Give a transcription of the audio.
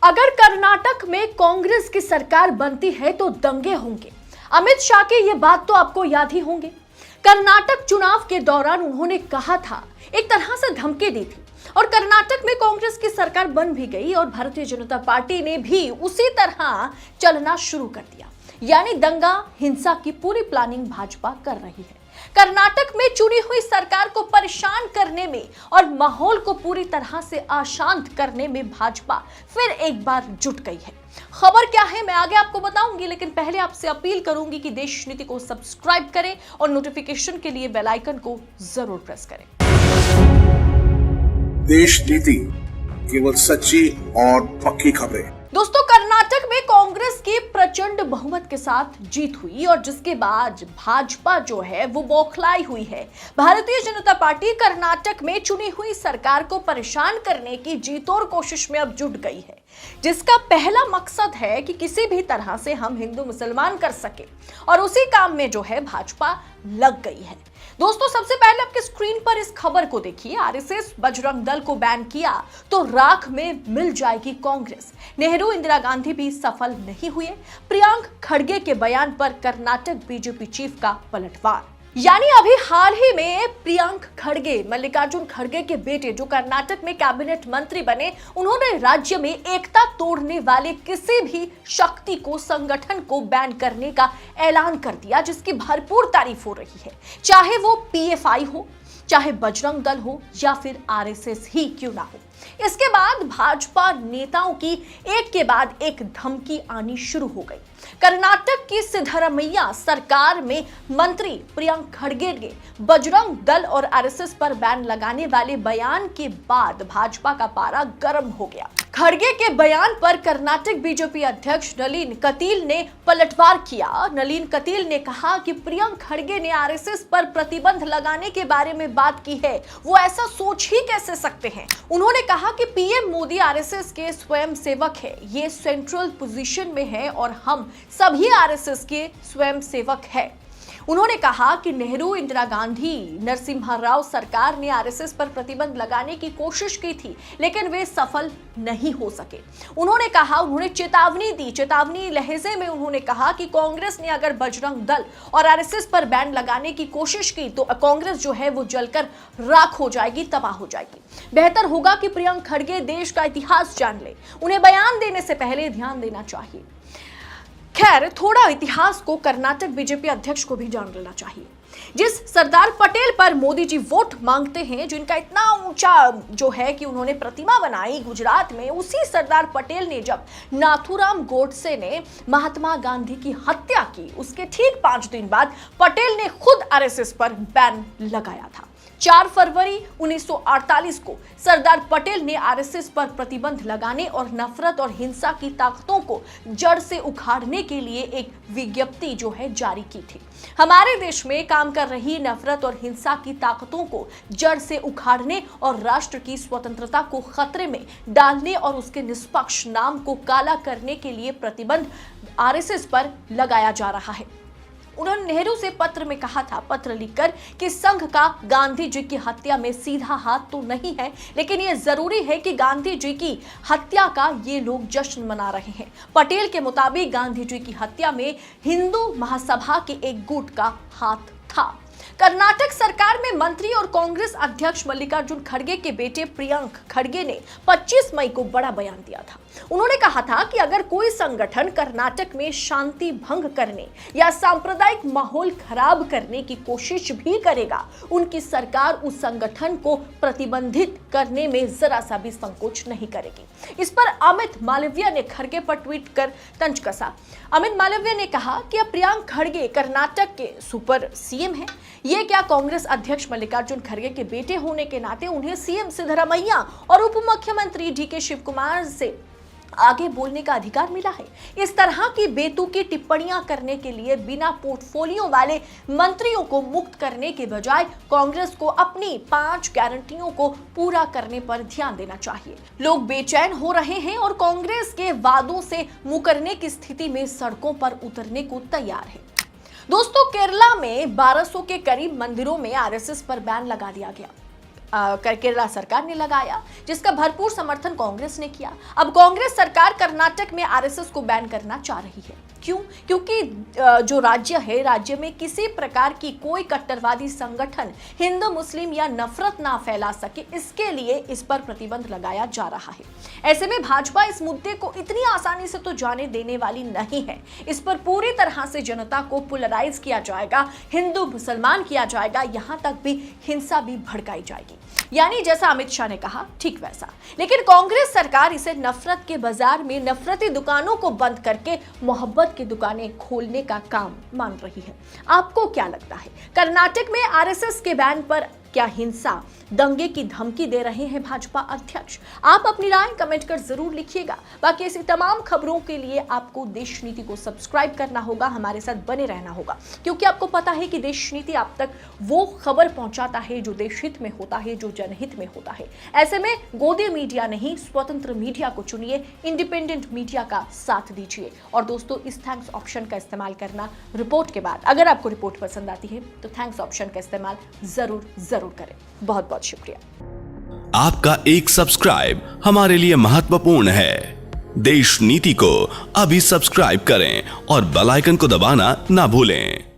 अगर कर्नाटक में कांग्रेस की सरकार बनती है तो दंगे होंगे। अमित शाह की ये बात तो आपको याद ही होंगे। कर्नाटक चुनाव के दौरान उन्होंने कहा था, एक तरह से धमकी दी थी और कर्नाटक में कांग्रेस की सरकार बन भी गई और भारतीय जनता पार्टी ने भी उसी तरह चलना शुरू कर दिया। यानी दंगा हिंसा की पूरी प्लानिंग भाजपा कर रही है। कर्नाटक में चुनी हुई सरकार को परेशान करने में और माहौल को पूरी तरह से अशांत करने में भाजपा फिर एक बार जुट गई है। खबर क्या है मैं आगे आपको बताऊंगी, लेकिन पहले आपसे अपील करूंगी कि देश नीति को सब्सक्राइब करें और नोटिफिकेशन के लिए बेल आइकन को जरूर प्रेस करें। देश नीति, केवल सच्ची और पक्की खबरें। दोस्तों, कर्नाटक में कांग्रेस की प्रचंड बहुमत के साथ जीत हुई और जिसके बाद भाजपा जो है वो बौखलाई हुई है। भारतीय जनता पार्टी कर्नाटक में चुनी हुई सरकार को परेशान करने की जीतोड़ कोशिश में अब जुट गई है, जिसका पहला मकसद है कि किसी भी तरह से हम हिंदू मुसलमान कर सके और उसी काम में जो है भाजपा लग गई है। दोस्तों, सबसे पहले आपके स्क्रीन पर इस खबर को देखिए। आरएसएस बजरंग दल को बैन किया तो राख में मिल जाएगी कांग्रेस। नेहरू इंदिरा गांधी भी सफल नहीं हुए। प्रियंक खड़गे के बयान पर कर्नाटक बीजेपी चीफ का पलटवार। यानी अभी हाल ही में प्रियंक खड़गे, मल्लिकार्जुन खड़गे के बेटे, जो कर्नाटक में कैबिनेट मंत्री बने, उन्होंने राज्य में एकता तोड़ने वाले किसी भी शक्ति को, संगठन को बैन करने का ऐलान कर दिया, जिसकी भरपूर तारीफ हो रही है। चाहे वो पीएफआई हो, चाहे बजरंग दल हो या फिर आरएसएस ही क्यों ना हो। इसके बाद भाजपा नेताओं की एक के बाद एक धमकी आनी शुरू हो गई। कर्नाटक की सिद्धरामैया सरकार में मंत्री प्रियंक खड़गे ने बजरंग दल और आरएसएस पर बैन लगाने वाले बयान के बाद भाजपा का पारा गर्म हो गया। खड़गे के बयान पर कर्नाटक बीजेपी अध्यक्ष नलिन कतील ने पलटवार किया। नलिन कतील ने कहा कि प्रियंक खड़गे ने आरएसएस पर प्रतिबंध लगाने के बारे में बात की है, वो ऐसा सोच ही कैसे सकते हैं। उन्होंने कहा कि पीएम मोदी आरएसएस के स्वयं सेवक है, ये सेंट्रल पोजीशन में है और हम सभी आरएसएस के स्वयं सेवक है। उन्होंने कहा कि नेहरू, इंदिरा गांधी, नरसिम्हा राव सरकार ने आरएसएस पर प्रतिबंध लगाने की कोशिश की थी, लेकिन वे सफल नहीं हो सके। उन्होंने चेतावनी दी। चेतावनी लहजे में उन्होंने कहा कि कांग्रेस ने अगर बजरंग दल और आरएसएस पर बैन लगाने की कोशिश की तो कांग्रेस जो है वो जलकर राख हो जाएगी, तबाह हो जाएगी। बेहतर होगा कि प्रियंक खड़गे देश का इतिहास जान ले। उन्हें बयान देने से पहले ध्यान देना चाहिए। खैर, थोड़ा इतिहास को कर्नाटक बीजेपी अध्यक्ष को भी जान लेना चाहिए। जिस सरदार पटेल पर मोदी जी वोट मांगते हैं, जिनका इतना ऊंचा जो है कि उन्होंने प्रतिमा बनाई गुजरात में, उसी सरदार पटेल ने जब नाथूराम गोडसे ने महात्मा गांधी की हत्या की, उसके ठीक 5 दिन बाद पटेल ने खुद आरएसएस पर बैन लगाया था। 4 फरवरी 1948 को सरदार पटेल ने आरएसएस पर प्रतिबंध लगाने और नफरत और हिंसा की ताकतों को जड़ से उखाड़ने के लिए एक विज्ञप्ति जो है जारी की थी। हमारे देश में काम कर रही नफरत और हिंसा की ताकतों को जड़ से उखाड़ने और राष्ट्र की स्वतंत्रता को खतरे में डालने और उसके निष्पक्ष नाम को काला करने के लिए प्रतिबंध आरएसएस पर लगाया जा रहा है। उन्होंने नेहरू से पत्र में कहा था, पत्र लिखकर, कि संघ का गांधी जी की हत्या में सीधा हाथ तो नहीं है, लेकिन ये जरूरी है कि गांधी जी की हत्या का ये लोग जश्न मना रहे हैं। पटेल के मुताबिक गांधी जी की हत्या में हिंदू महासभा के एक गुट का हाथ था। कर्नाटक सरकार में मंत्री और कांग्रेस अध्यक्ष मल्लिकार्जुन खड़गे के बेटे प्रियंक खड़गे ने 25 मई को बड़ा बयान दिया था। उन्होंने कहा था कि अगर कोई संगठन कर्नाटक में शांति भंग करने या सांप्रदायिक माहौल खराब करने की कोशिश भी करेगा, उनकी सरकार उस संगठन को प्रतिबंधित करने में जरा सा भी संकोच नहीं करेगी। इस पर अमित मालवीय ने खड़गे पर ट्वीट कर तंज कसा। अमित मालवीय ने कहा कि अब प्रियंक खड़गे कर्नाटक के सुपर सीएम हैं। ये क्या, कांग्रेस अध्यक्ष मल्लिकार्जुन खड़गे के बेटे होने के नाते उन्हें सीएम सिद्धरामैया और उप मुख्यमंत्री डीके शिवकुमार से आगे बोलने का अधिकार मिला है। इस तरह की बेतुकी टिप्पणियां करने के लिए बिना पोर्टफोलियो वाले मंत्रियों को मुक्त करने के बजाय कांग्रेस को अपनी 5 गारंटियों को पूरा करने पर ध्यान देना चाहिए। लोग बेचैन हो रहे हैं और कांग्रेस के वादों से मुकरने की स्थिति में सड़कों पर उतरने को तैयार है। दोस्तों, केरला में 1200 के करीब मंदिरों में आरएसएस पर बैन लगा दिया गया। केरला सरकार ने लगाया, जिसका भरपूर समर्थन कांग्रेस ने किया। अब कांग्रेस सरकार कर्नाटक में आरएसएस को बैन करना चाह रही है। क्यों? क्योंकि जो राज्य है, राज्य में किसी प्रकार की कोई कट्टरवादी संगठन हिंदू मुस्लिम या नफरत ना फैला सके, इसके लिए इस पर प्रतिबंध लगाया जा रहा है। ऐसे में भाजपा इस मुद्दे को इतनी आसानी से तो जाने देने वाली नहीं है। इस पर पूरी तरह से जनता को पोलराइज किया जाएगा, हिंदू मुसलमान किया जाएगा, यहां तक भी हिंसा भी भड़काई जाएगी। यानी जैसा अमित शाह ने कहा, ठीक वैसा। लेकिन कांग्रेस सरकार इसे नफरत के बाजार में नफरती दुकानों को बंद करके मोहब्बत की दुकानें खोलने का काम मान रही है। आपको क्या लगता है, कर्नाटक में आरएसएस के बैन पर क्या हिंसा, दंगे की धमकी दे रहे हैं भाजपा अध्यक्ष? आप अपनी राय कमेंट कर जरूर लिखिएगा। बाकी ऐसी तमाम खबरों के लिए आपको देश नीति को सब्सक्राइब करना होगा, हमारे साथ बने रहना होगा, क्योंकि आपको पता है कि देश नीति आप तक वो खबर पहुंचाता है जो देश हित में होता है, जो जनहित में होता है। ऐसे में गोदी मीडिया नहीं, स्वतंत्र मीडिया को चुनिए, इंडिपेंडेंट मीडिया का साथ दीजिए। और दोस्तों, इस थैंक्स ऑप्शन का इस्तेमाल करना रिपोर्ट के बाद, अगर आपको रिपोर्ट पसंद आती है तो थैंक्स ऑप्शन का इस्तेमाल जरूर करें। बहुत बहुत शुक्रिया। आपका एक सब्सक्राइब हमारे लिए महत्वपूर्ण है। देश नीति को अभी सब्सक्राइब करें और बेल आइकन को दबाना ना भूलें।